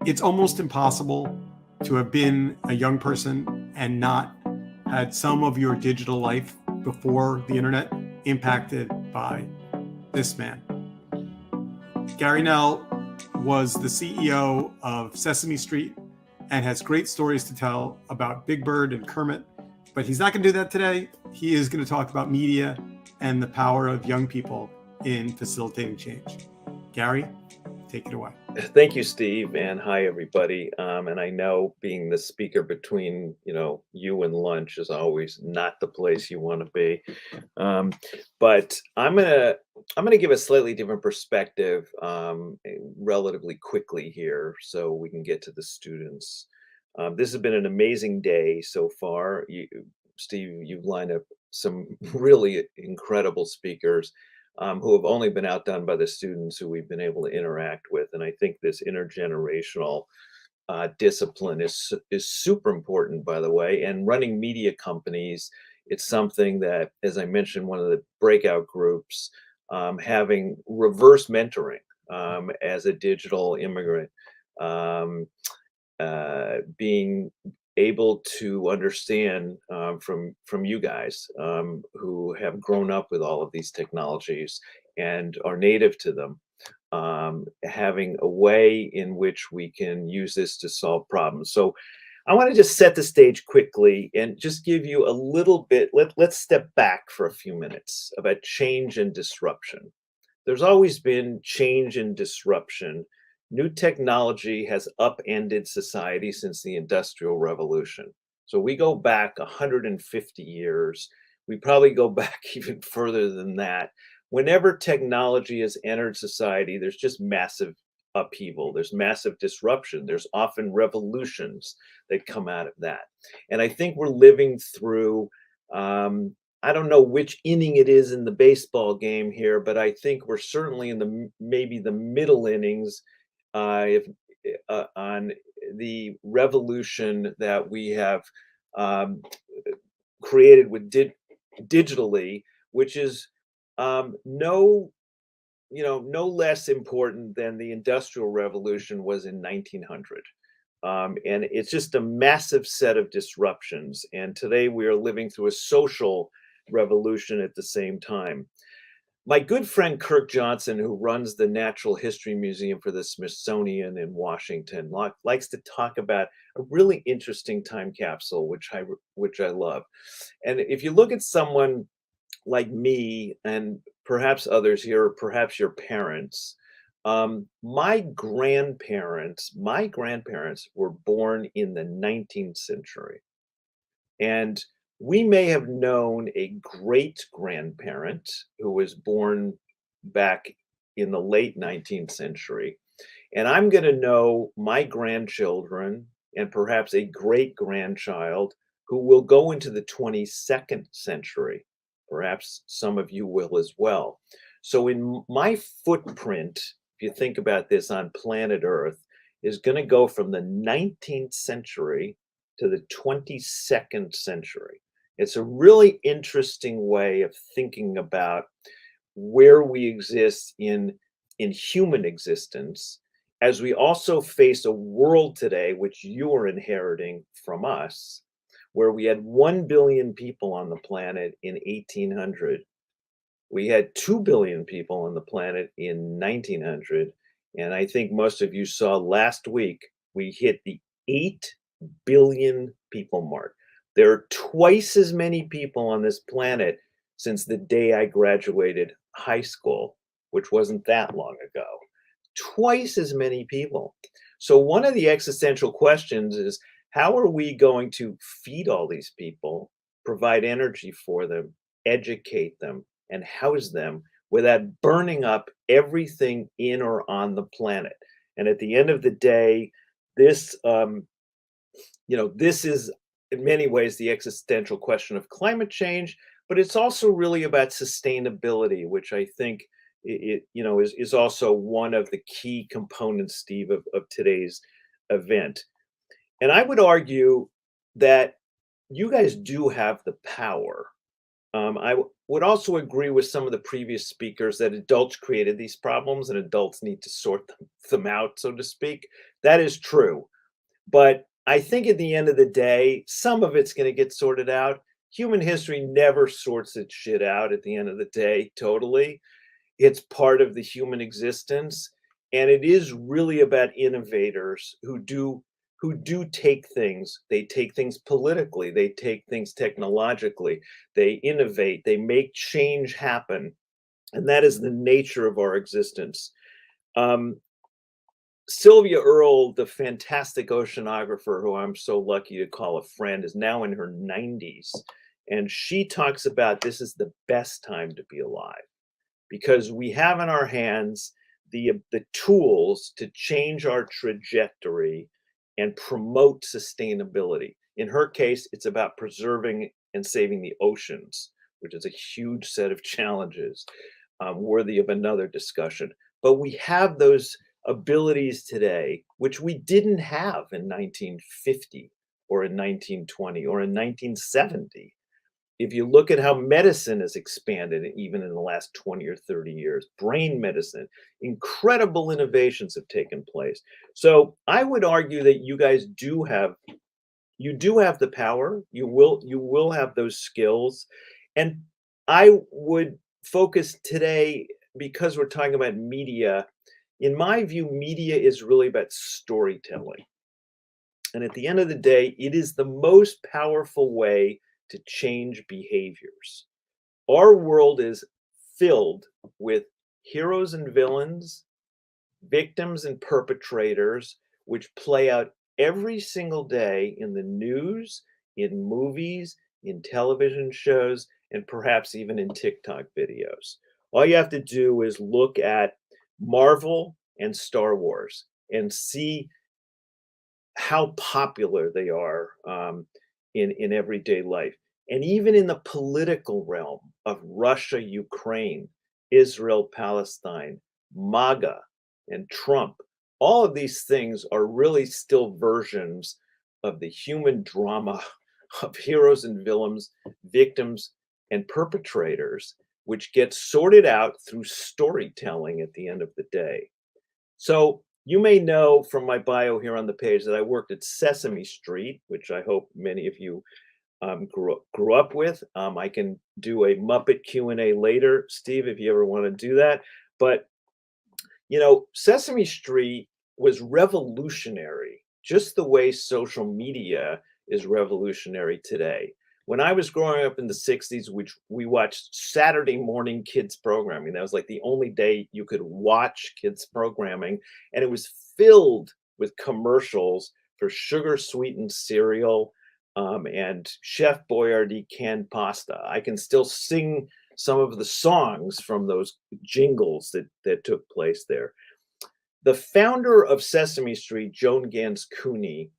It's almost impossible to have been a young person and not had some of your digital life before the internet impacted by this man. Gary Knell was the CEO of Sesame Street and has great stories to tell about Big Bird and Kermit, but he's not going to do that today. He is going to talk about media and the power of young people in facilitating change. Gary, take it away. Thank you, Steve, and hi, everybody. And I know being the speaker between, you and lunch is always not the place you want to be. But I'm gonna give a slightly different perspective, relatively quickly here, so we can get to the students. This has been an amazing day so far. Steve, you've lined up some really incredible speakers who have only been outdone by the students who we've been able to interact with. And I think this intergenerational discipline is super important, by the way. And running media companies, it's something that, as I mentioned, one of the breakout groups, having reverse mentoring as a digital immigrant, being able to understand from you guys who have grown up with all of these technologies and are native to them, having a way in which we can use this to solve problems. So I want to just set the stage quickly and just give you a little bit. Let's step back for a few minutes about change and disruption. There's always been change and disruption. New technology has upended society since the Industrial Revolution. So we go back 150 years. We probably go back even further than that. Whenever technology has entered society, there's just massive upheaval. There's massive disruption. There's often revolutions that come out of that. And I think we're living through, I don't know which inning it is in the baseball game here, but I think we're certainly in maybe the middle innings, if on the revolution that we have um, created with digitally, which is no no less important than the Industrial Revolution was in 1900. And it's just a massive set of disruptions. And today we are living through a social revolution at the same time. My good friend Kirk Johnson, who runs the Natural History Museum for the Smithsonian in Washington, likes to talk about a really interesting time capsule, which I love. And if you look at someone like me and perhaps others here, or perhaps your parents, my grandparents were born in the 19th century. And we may have known a great grandparent who was born back in the late 19th century. And I'm going to know my grandchildren and perhaps a great grandchild who will go into the 22nd century. Perhaps some of you will as well. So, in my footprint, if you think about this on planet Earth, is going to go from the 19th century to the 22nd century. It's a really interesting way of thinking about where we exist in human existence, as we also face a world today, which you are inheriting from us, where we had 1 billion people on the planet in 1800. We had 2 billion people on the planet in 1900. And I think most of you saw last week, we hit the 8 billion people mark. There are twice as many people on this planet since the day I graduated high school, which wasn't that long ago. Twice as many people. So, one of the existential questions is, how are we going to feed all these people, provide energy for them, educate them, and house them without burning up everything in or on the planet? And at the end of the day, this, this is in many ways the existential question of climate change, but it's also really about sustainability, which I think is also one of the key components, Steve, of today's event. And I would argue that you guys do have the power would also agree with some of the previous speakers that adults created these problems and adults need to sort them out, so to speak. That is true. But I think at the end of the day, some of it's going to get sorted out. Human history never sorts its shit out at the end of the day, totally. It's part of the human existence. And it is really about innovators who do take things. They take things politically, they take things technologically, they innovate, they make change happen. And that is the nature of our existence. Um, Sylvia Earle, the fantastic oceanographer who I'm so lucky to call a friend, is now in her 90s. And she talks about this is the best time to be alive because we have in our hands the tools to change our trajectory and promote sustainability. In her case, it's about preserving and saving the oceans, which is a huge set of challenges worthy of another discussion. But we have those abilities today, which we didn't have in 1950 or in 1920 or in 1970. If you look at how medicine has expanded, even in the last 20 or 30 years, brain medicine, incredible innovations have taken place. So I would argue that you guys do have the power. You will have those skills. And I would focus today, because we're talking about media, in my view, media is really about storytelling. And at the end of the day, it is the most powerful way to change behaviors. Our world is filled with heroes and villains, victims and perpetrators, which play out every single day in the news, in movies, in television shows, and perhaps even in TikTok videos. All you have to do is look at Marvel and Star Wars and see how popular they are in everyday life. And even in the political realm of Russia, Ukraine, Israel, Palestine, MAGA, and Trump, all of these things are really still versions of the human drama of heroes and villains, victims and perpetrators, which gets sorted out through storytelling at the end of the day. So you may know from my bio here on the page that I worked at Sesame Street, which I hope many of you grew up with. I can do a Muppet Q&A later, Steve, if you ever want to do that. But Sesame Street was revolutionary, just the way social media is revolutionary today. When I was growing up in the 60s, which we watched Saturday morning kids programming. That was like the only day you could watch kids programming. And it was filled with commercials for sugar sweetened cereal and Chef Boyardee canned pasta. I can still sing some of the songs from those jingles that took place there. The founder of Sesame Street, Joan Gans Cooney,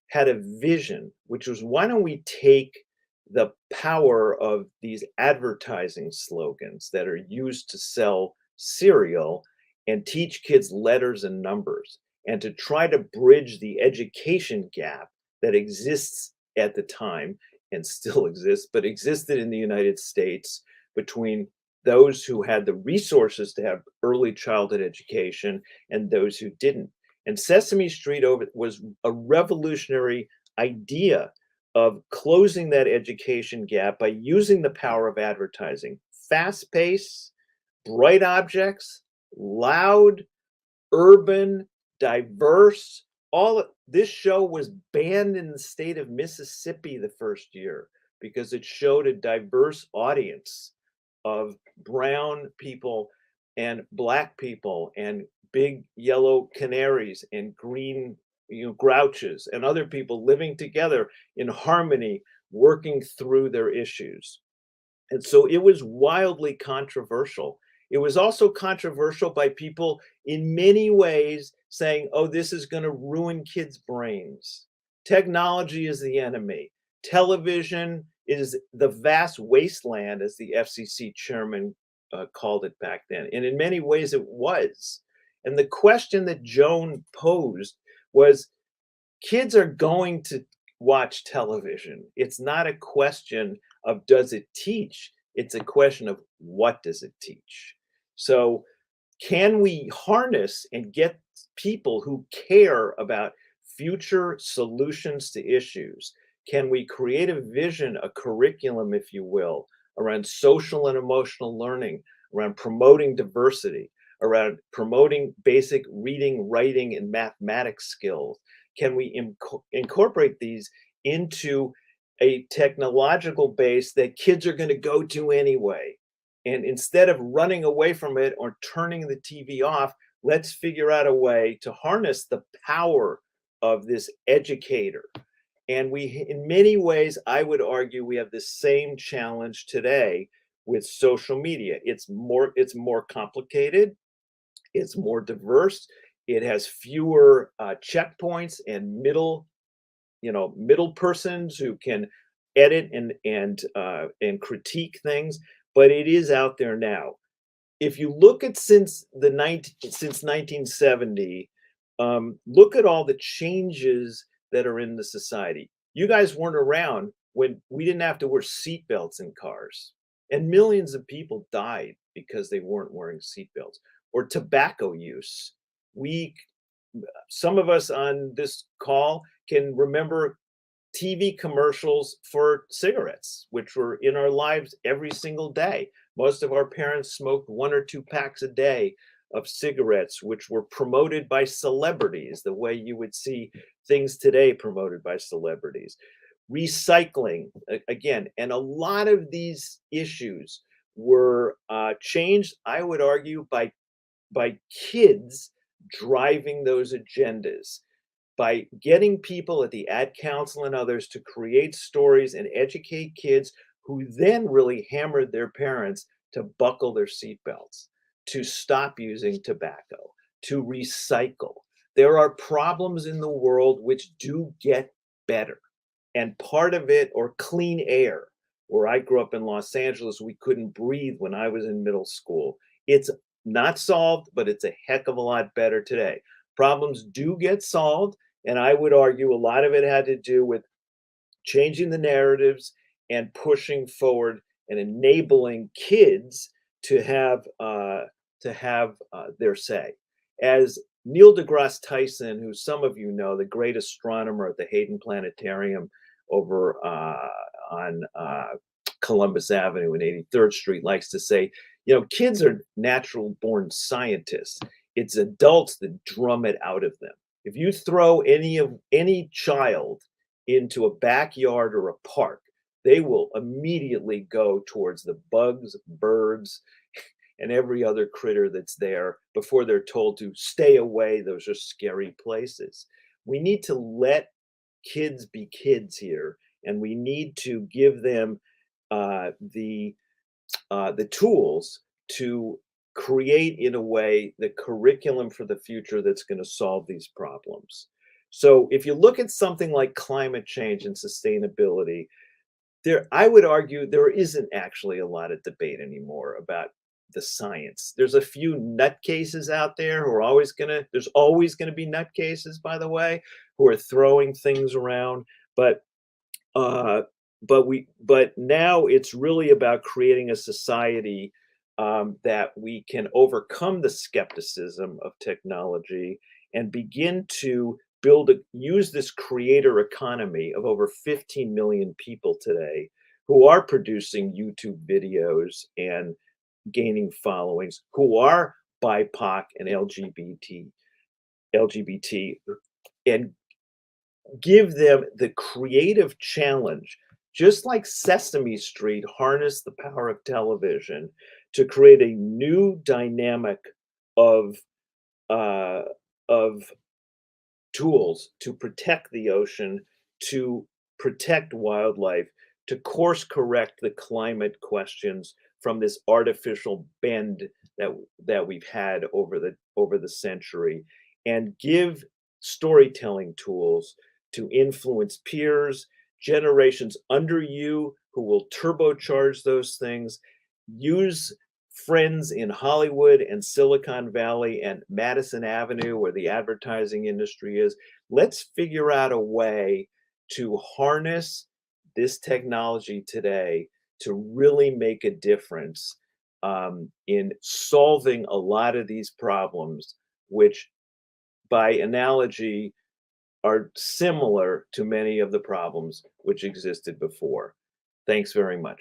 had a vision, which was, why don't we take the power of these advertising slogans that are used to sell cereal and teach kids letters and numbers, and to try to bridge the education gap that exists at the time and still exists, but existed in the United States between those who had the resources to have early childhood education and those who didn't. And Sesame Street was a revolutionary idea of closing that education gap by using the power of advertising. Fast pace, bright objects, loud, urban, diverse. This show was banned in the state of Mississippi the first year because it showed a diverse audience of brown people and black people and big yellow canaries and green grouches and other people living together in harmony, working through their issues. And so it was wildly controversial. It was also controversial by people in many ways saying, oh, this is going to ruin kids' brains. Technology is the enemy. Television is the vast wasteland, as the FCC chairman called it back then. And in many ways it was. And the question that Joan posed was, kids are going to watch television. It's not a question of does it teach, It's a question of what does it teach? So can we harness and get people who care about future solutions to issues? Can we create a vision, a curriculum, if you will, around social and emotional learning, around promoting diversity, around promoting basic reading, writing, and mathematics skills? Can we incorporate these into a technological base that kids are going to go to anyway? And instead of running away from it or turning the TV off, let's figure out a way to harness the power of this educator. And we, in many ways, I would argue we have the same challenge today with social media. It's more complicated, it's more diverse, it has fewer checkpoints and middle persons who can edit and critique things, but it is out there now. If you look at since 1970, look at all the changes that are in the society. You guys weren't around when we didn't have to wear seatbelts in cars, and millions of people died because they weren't wearing seatbelts. Or tobacco use. Some of us on this call can remember TV commercials for cigarettes, which were in our lives every single day. Most of our parents smoked 1 or 2 packs a day of cigarettes, which were promoted by celebrities, the way you would see things today promoted by celebrities. Recycling, again, and a lot of these issues were changed, I would argue, by kids driving those agendas, by getting people at the Ad Council and others to create stories and educate kids, who then really hammered their parents to buckle their seatbelts, to stop using tobacco, to recycle. There are problems in the world which do get better. And part of it, or clean air, where I grew up in Los Angeles, we couldn't breathe when I was in middle school. It's not solved, but it's a heck of a lot better today. Problems do get solved, and I would argue a lot of it had to do with changing the narratives and pushing forward and enabling kids to have their say. As Neil deGrasse Tyson, who some of you know, the great astronomer at the Hayden Planetarium over on Columbus Avenue and 83rd Street, likes to say, kids are natural born scientists. It's adults that drum it out of them. If you throw any child into a backyard or a park, they will immediately go towards the bugs, birds, and every other critter that's there before they're told to stay away. Those are scary places. We need to let kids be kids here, and we need to give them the tools to create, in a way, the curriculum for the future that's going to solve these problems. So if you look at something like climate change and sustainability, I would argue there isn't actually a lot of debate anymore about the science. There's a few nutcases out there who are there's always gonna be nutcases, by the way, who are throwing things around. But now it's really about creating a society that we can overcome the skepticism of technology and begin to use this creator economy of over 15 million people today who are producing YouTube videos and gaining followings, who are BIPOC and LGBT, and give them the creative challenge, just like Sesame Street harnessed the power of television to create a new dynamic of uh, of tools to protect the ocean, to protect wildlife, to course correct the climate questions from this artificial bend that we've had over the century, and give storytelling tools to influence peers, generations under you who will turbocharge those things. Use friends in Hollywood and Silicon Valley and Madison Avenue, where the advertising industry is. Let's figure out a way to harness this technology today to really make a difference in solving a lot of these problems, which by analogy are similar to many of the problems which existed before. Thanks very much.